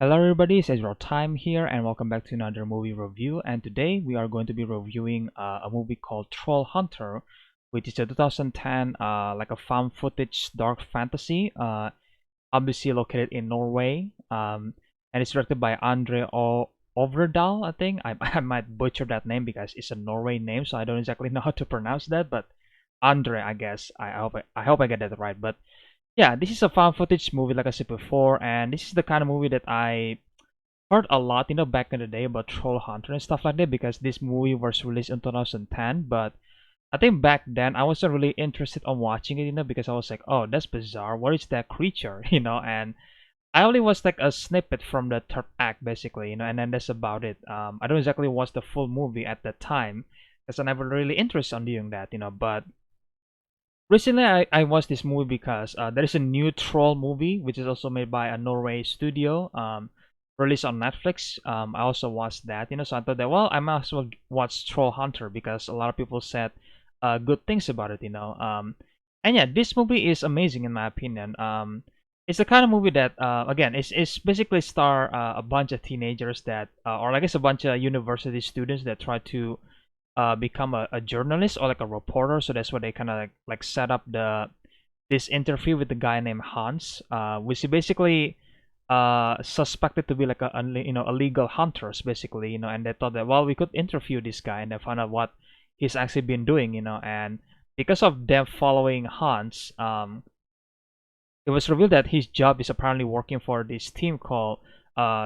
Hello everybody, it's EzraTime here and welcome back to another movie review, and today we are going to be reviewing a movie called Trollhunter, which is a 2010 like a found footage dark fantasy, obviously located in Norway, and it's directed by Andre Overdal, I think. I might butcher that name because it's a Norway name, so I don't exactly know how to pronounce that, but Andre, I guess. I hope I get that right, but yeah, this is a found footage movie, like I said before, and this is the kind of movie that I heard a lot, back in the day about Troll Hunter and stuff like that because this movie was released in 2010. But I think back then I wasn't really interested on watching it, because I was like, oh, that's bizarre. What is that creature, And I only watched like a snippet from the third act, basically, and then that's about it. I don't exactly watch the full movie at that time because I never really interested on doing that, But recently, I watched this movie because there is a new Troll movie, which is also made by a Norway studio, released on Netflix. I also watched that, so I thought that, well, I might as well watch Troll Hunter because a lot of people said good things about it, and yeah, this movie is amazing in my opinion. It's the kind of movie that, again, it's basically star a bunch of teenagers that, or I guess a bunch of university students that try to become a journalist or like a reporter. So that's why they kind of like set up this interview with the guy named Hans, which is basically suspected to be like illegal hunters, basically, and they thought that, well, we could interview this guy and then find out what he's actually been doing, and because of them following Hans, it was revealed that his job is apparently working for this team called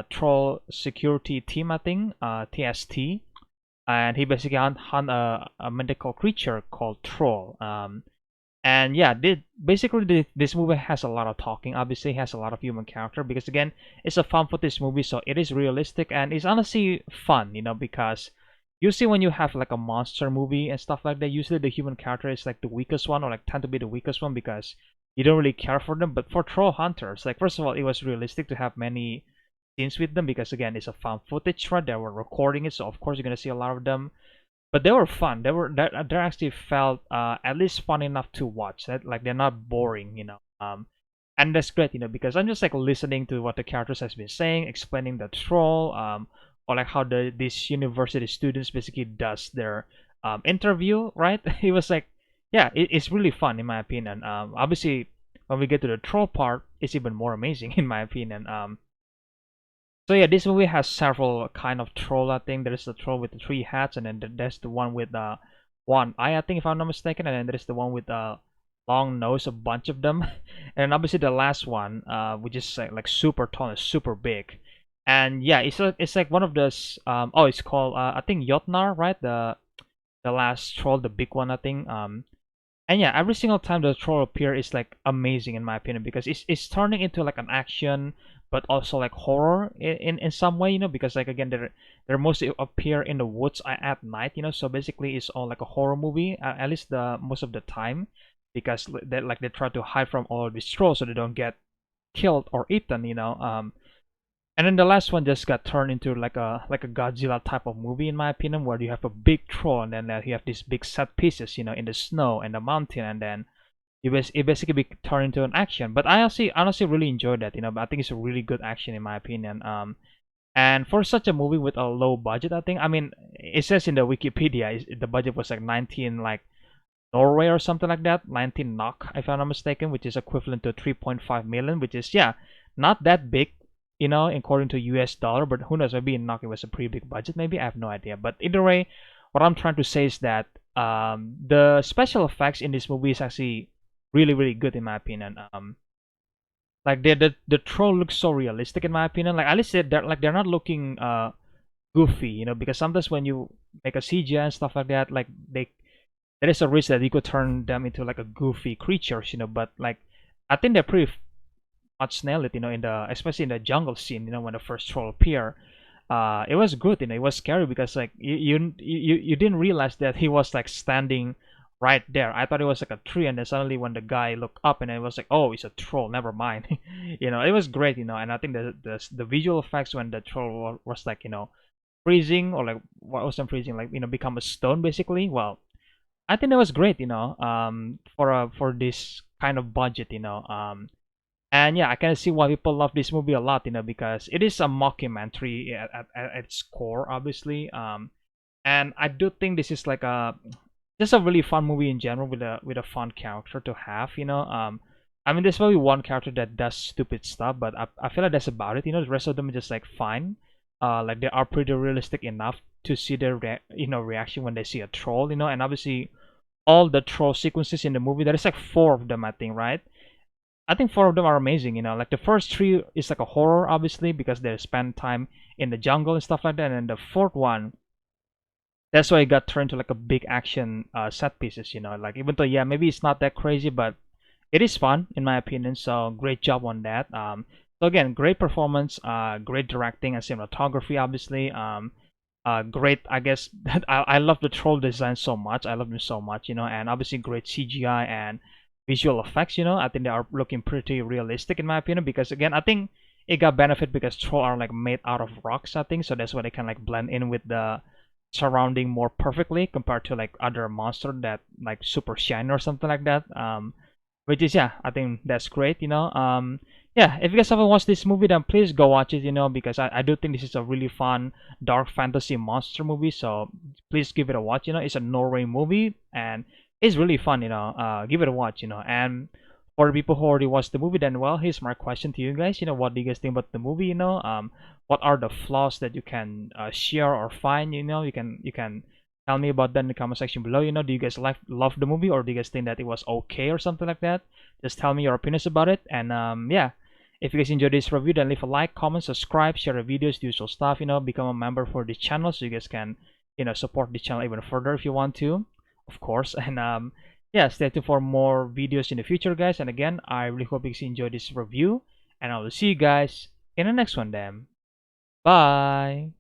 Troll Security Team, I think, TST, and he basically hunt a mythical creature called Troll. And yeah, this movie has a lot of talking. Obviously, it has a lot of human character because again, it's a found footage movie, so it is realistic and it's honestly fun. Because usually when you have like a monster movie and stuff like that, usually the human character is like the weakest one or like tend to be the weakest one because you don't really care for them. But for Troll Hunters, like first of all, it was realistic to have many scenes with them because again, it's a found footage, right? They were recording it, so of course you're gonna see a lot of them, but they were fun. They actually felt at least fun enough to watch. That like they're not boring, and that's great, because I'm just like listening to what the characters has been saying, explaining the troll, or like how these university students basically does their interview, right? It was like, yeah, it's really fun in my opinion. Obviously, when we get to the troll part, it's even more amazing in my opinion. So yeah, this movie has several kind of troll. I think there's the troll with the three hats, and then there's the one with one eye, I think, if I'm not mistaken, and then there's the one with the long nose, a bunch of them, and obviously the last one, which is like super tall and super big. And yeah, it's like one of those. Oh, it's called I think Jotnar, right? The last troll, the big one, I think. And yeah, every single time the troll appear is like amazing in my opinion because it's turning into like an action but also like horror in some way, because like again they're mostly appear in the woods at night, so basically it's all like a horror movie, at least the most of the time, because they try to hide from all of these trolls so they don't get killed or eaten, and then the last one just got turned into like a Godzilla type of movie in my opinion, where you have a big troll and then you have these big set pieces, in the snow and the mountain, and then it basically be turned into an action. But I honestly really enjoyed that, But I think it's a really good action in my opinion. And for such a movie with a low budget, I think, I mean, it says in the Wikipedia the budget was like 19 like Norway or something like that, 19 NOK if I'm not mistaken, which is equivalent to 3.5 million, which is, yeah, not that big, according to US dollar, but who knows, maybe in NOK it was a pretty big budget, maybe, I have no idea. But either way, what I'm trying to say is that the special effects in this movie is actually really, really good in my opinion. Like the troll looks so realistic in my opinion. Like at least they're not looking goofy, because sometimes when you make a CGI and stuff like that, like there is a risk that you could turn them into like a goofy creatures, But like I think they're pretty much nailed it, in the especially in the jungle scene, when the first troll appear. It was good, it was scary because like you didn't realize that he was like standing right there. I thought it was like a tree, and then suddenly when the guy looked up, and it was like, oh, it's a troll. Never mind. It was great, And I think the visual effects when the troll was like, freezing, or like what wasn't freezing, like, become a stone basically. Well, I think that was great, for this kind of budget, And yeah, I can see why people love this movie a lot, because it is a mockumentary at its core, obviously. And I do think this is like a just a really fun movie in general with a fun character to have. I mean, there's probably one character that does stupid stuff, but I feel like that's about it. The rest of them are just like fine. Like they are pretty realistic enough to see their reaction when they see a troll. And obviously all the troll sequences in the movie. There is like four of them, I think, right? I think four of them are amazing. Like the first three is like a horror, obviously, because they spend time in the jungle and stuff like that. And the fourth one, that's why it got turned to like a big action set pieces. Like even though yeah, maybe it's not that crazy, but it is fun in my opinion. So great job on that. So again, great performance, great directing and cinematography, obviously. Great, I guess. I love the troll design so much. I love them so much, and obviously great CGI and visual effects. I think they are looking pretty realistic in my opinion, because again, I think it got benefit because troll are like made out of rocks, I think, so that's why they can like blend in with the surrounding more perfectly compared to like other monster that like super shine or something like that. Which is, yeah, I think that's great. Yeah, if you guys haven't watched this movie, then please go watch it. Because I do think this is a really fun dark fantasy monster movie. So please give it a watch. It's a Norway movie and it's really fun. Give it a watch. And for the people who already watched the movie, then well, here's my question to you guys. What do you guys think about the movie? What are the flaws that you can share or find? You can tell me about that in the comment section below. Do you guys love the movie, or do you guys think that it was okay or something like that? Just tell me your opinions about it. And yeah, if you guys enjoyed this review, then leave a like, comment, subscribe, share the videos, the usual stuff. Become a member for this channel so you guys can support the channel even further if you want to, of course. And yeah, stay tuned for more videos in the future, guys. And again, I really hope you guys enjoyed this review, and I will see you guys in the next one. Then bye.